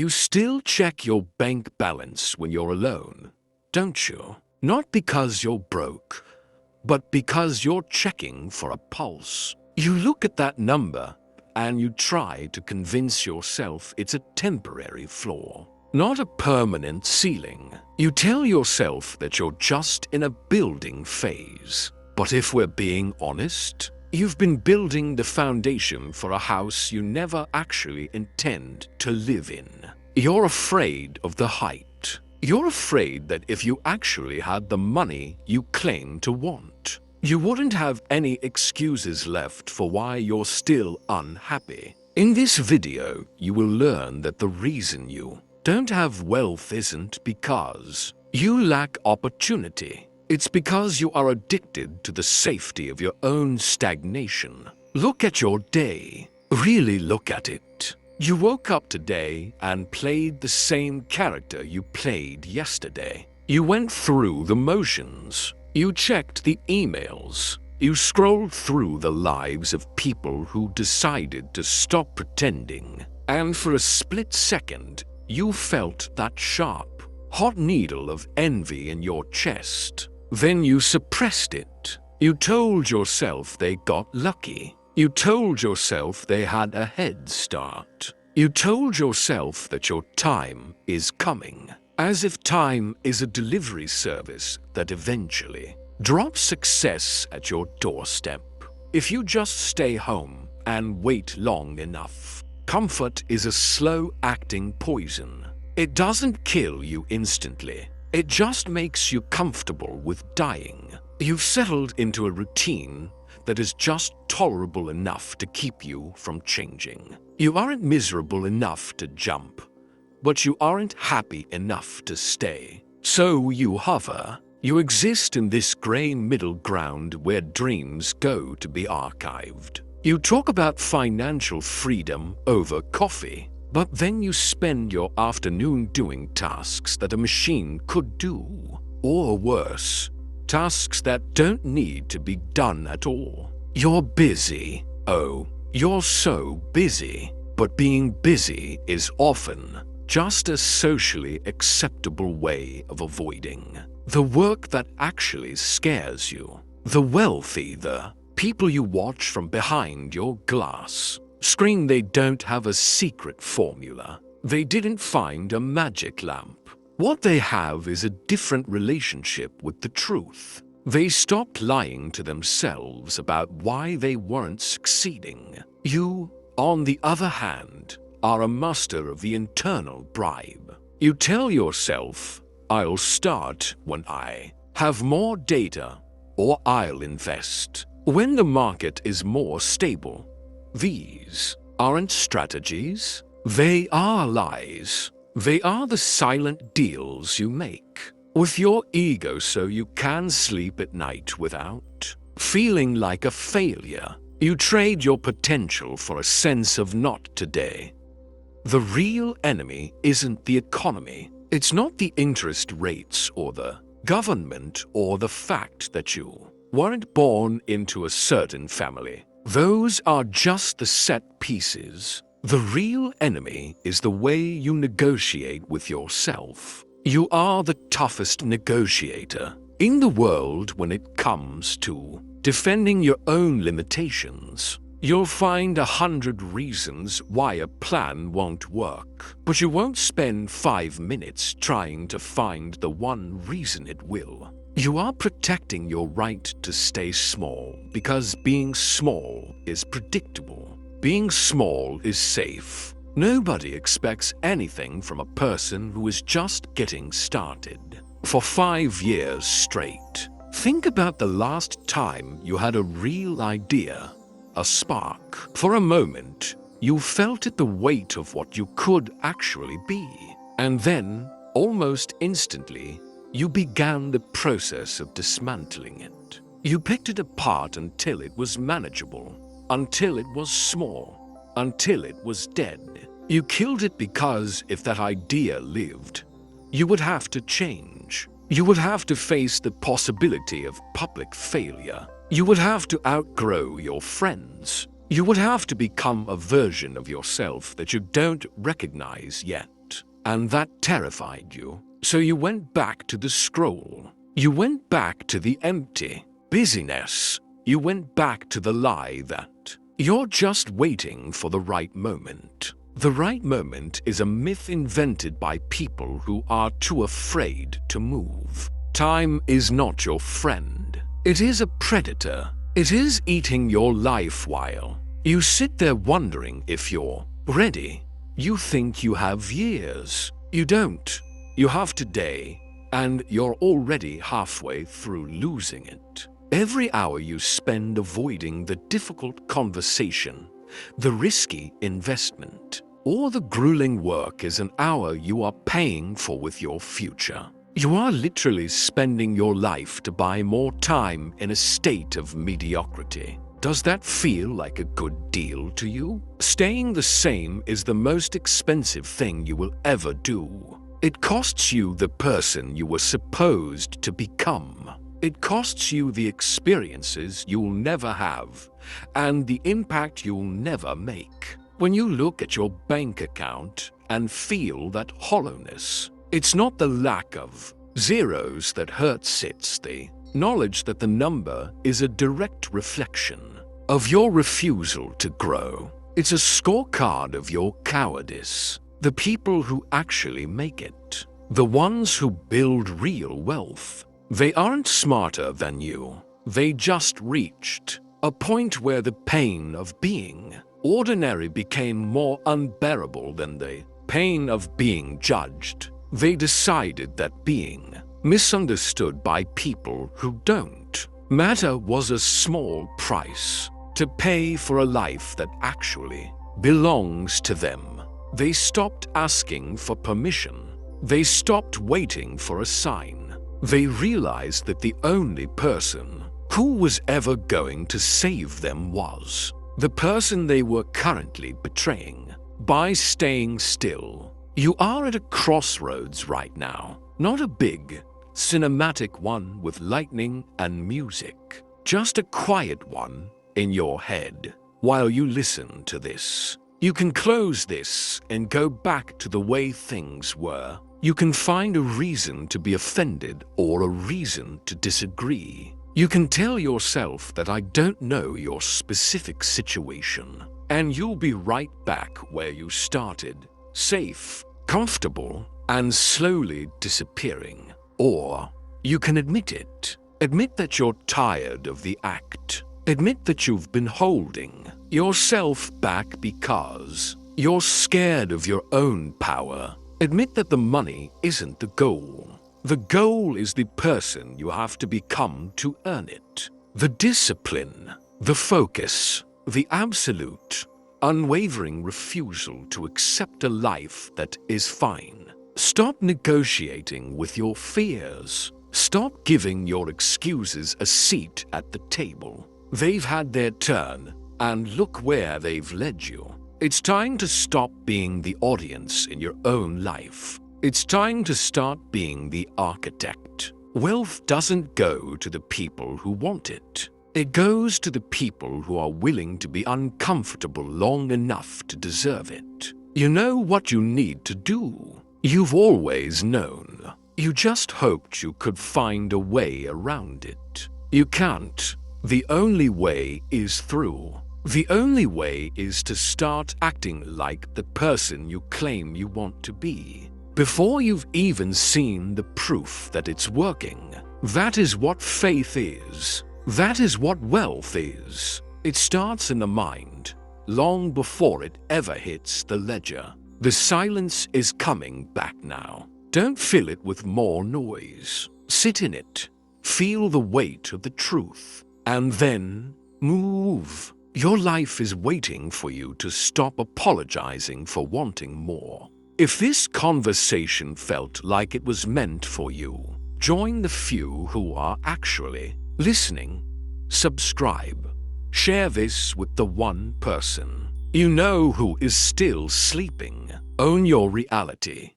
You still check your bank balance when you're alone, don't you? Not because you're broke, but because you're checking for a pulse. You look at that number and you try to convince yourself it's a temporary flaw, not a permanent ceiling. You tell yourself that you're just in a building phase. But if we're being honest, you've been building the foundation for a house you never actually intend to live in. You're afraid of the height. You're afraid that if you actually had the money you claim to want, you wouldn't have any excuses left for why you're still unhappy. In this video, you will learn that the reason you don't have wealth isn't because you lack opportunity. It's because you are addicted to the safety of your own stagnation. Look at your day. Really look at it. You woke up today and played the same character you played yesterday. You went through the motions. You checked the emails. You scrolled through the lives of people who decided to stop pretending. And for a split second, you felt that sharp, hot needle of envy in your chest. Then you suppressed it. You told yourself they got lucky. You told yourself they had a head start. You told yourself that your time is coming, as if time is a delivery service that eventually drops success at your doorstep. If you just stay home and wait long enough, comfort is a slow-acting poison. It doesn't kill you instantly. It just makes you comfortable with dying. You've settled into a routine that is just tolerable enough to keep you from changing. You aren't miserable enough to jump, but you aren't happy enough to stay. So you hover. You exist in this gray middle ground where dreams go to be archived. You talk about financial freedom over coffee, but then you spend your afternoon doing tasks that a machine could do. Or worse, tasks that don't need to be done at all. You're busy. Oh, you're so busy. But being busy is often just a socially acceptable way of avoiding the work that actually scares you. The wealthy, the people you watch from behind your glass, scream they don't have a secret formula. They didn't find a magic lamp. What they have is a different relationship with the truth. They stopped lying to themselves about why they weren't succeeding. You, on the other hand, are a master of the internal bribe. You tell yourself, I'll start when I have more data, or I'll invest when the market is more stable. These aren't strategies. They are lies. They are the silent deals you make with your ego so you can sleep at night without feeling like a failure. You trade your potential for a sense of not today. The real enemy isn't the economy. It's not the interest rates or the government or the fact that you weren't born into a certain family. Those are just the set pieces. The real enemy is the way you negotiate with yourself. You are the toughest negotiator in the world when it comes to defending your own limitations. You'll find 100 reasons why a plan won't work, but you won't spend 5 minutes trying to find the one reason it will. You are protecting your right to stay small because being small is predictable. Being small is safe. Nobody expects anything from a person who is just getting started. For 5 years straight, think about the last time you had a real idea. A spark. For a moment, you felt it the weight of what you could actually be. And then, almost instantly, you began the process of dismantling it. You picked it apart until it was manageable, until it was small, until it was dead. You killed it because if that idea lived, you would have to change. You would have to face the possibility of public failure. You would have to outgrow your friends. You would have to become a version of yourself that you don't recognize yet. and that terrified you. So you went back to the scroll. You went back to the empty busyness. You went back to the lie that you're just waiting for the right moment. The right moment is a myth invented by people who are too afraid to move. Time is not your friend. It is a predator. It is eating your life while you sit there wondering if you're ready. You think you have years. You don't. You have today, and you're already halfway through losing it. Every hour you spend avoiding the difficult conversation, the risky investment, or the grueling work is an hour you are paying for with your future. You are literally spending your life to buy more time in a state of mediocrity. Does that feel like a good deal to you? Staying the same is the most expensive thing you will ever do. It costs you the person you were supposed to become. It costs you the experiences you'll never have and the impact you'll never make. When you look at your bank account and feel that hollowness, it's not the lack of zeros that hurts, it's the knowledge that the number is a direct reflection of your refusal to grow. It's a scorecard of your cowardice. The people who actually make it, the ones who build real wealth, they aren't smarter than you. They just reached a point where the pain of being ordinary became more unbearable than the pain of being judged. They decided that being misunderstood by people who don't matter was a small price to pay for a life that actually belongs to them. They stopped asking for permission. They stopped waiting for a sign. They realized that the only person who was ever going to save them was the person they were currently betraying by staying still. You are at a crossroads right now, not a big, cinematic one with lightning and music, just a quiet one in your head. While you listen to this, you can close this and go back to the way things were. You can find a reason to be offended or a reason to disagree. You can tell yourself that I don't know your specific situation, and you'll be right back where you started, safe, comfortable, and slowly disappearing. Or you can admit it. Admit that you're tired of the act. Admit that you've been holding yourself back because you're scared of your own power. Admit that the money isn't the goal. The goal is the person you have to become to earn it. The discipline, the focus, the absolute, unwavering refusal to accept a life that is fine. Stop negotiating with your fears. Stop giving your excuses a seat at the table. They've had their turn, and look where they've led you. It's time to stop being the audience in your own life. It's time to start being the architect. Wealth doesn't go to the people who want it. It goes to the people who are willing to be uncomfortable long enough to deserve it. You know what you need to do. You've always known. You just hoped you could find a way around it. You can't. The only way is through. The only way is to start acting like the person you claim you want to be, before you've even seen the proof that it's working. That is what faith is. That is what wealth is. It starts in the mind, long before it ever hits the ledger. The silence is coming back now. Don't fill it with more noise. Sit in it. Feel the weight of the truth. And then move. Your life is waiting for you to stop apologizing for wanting more. If this conversation felt like it was meant for you, join the few who are actually listening. Subscribe. Share this with the one person you know who is still sleeping. Own your reality.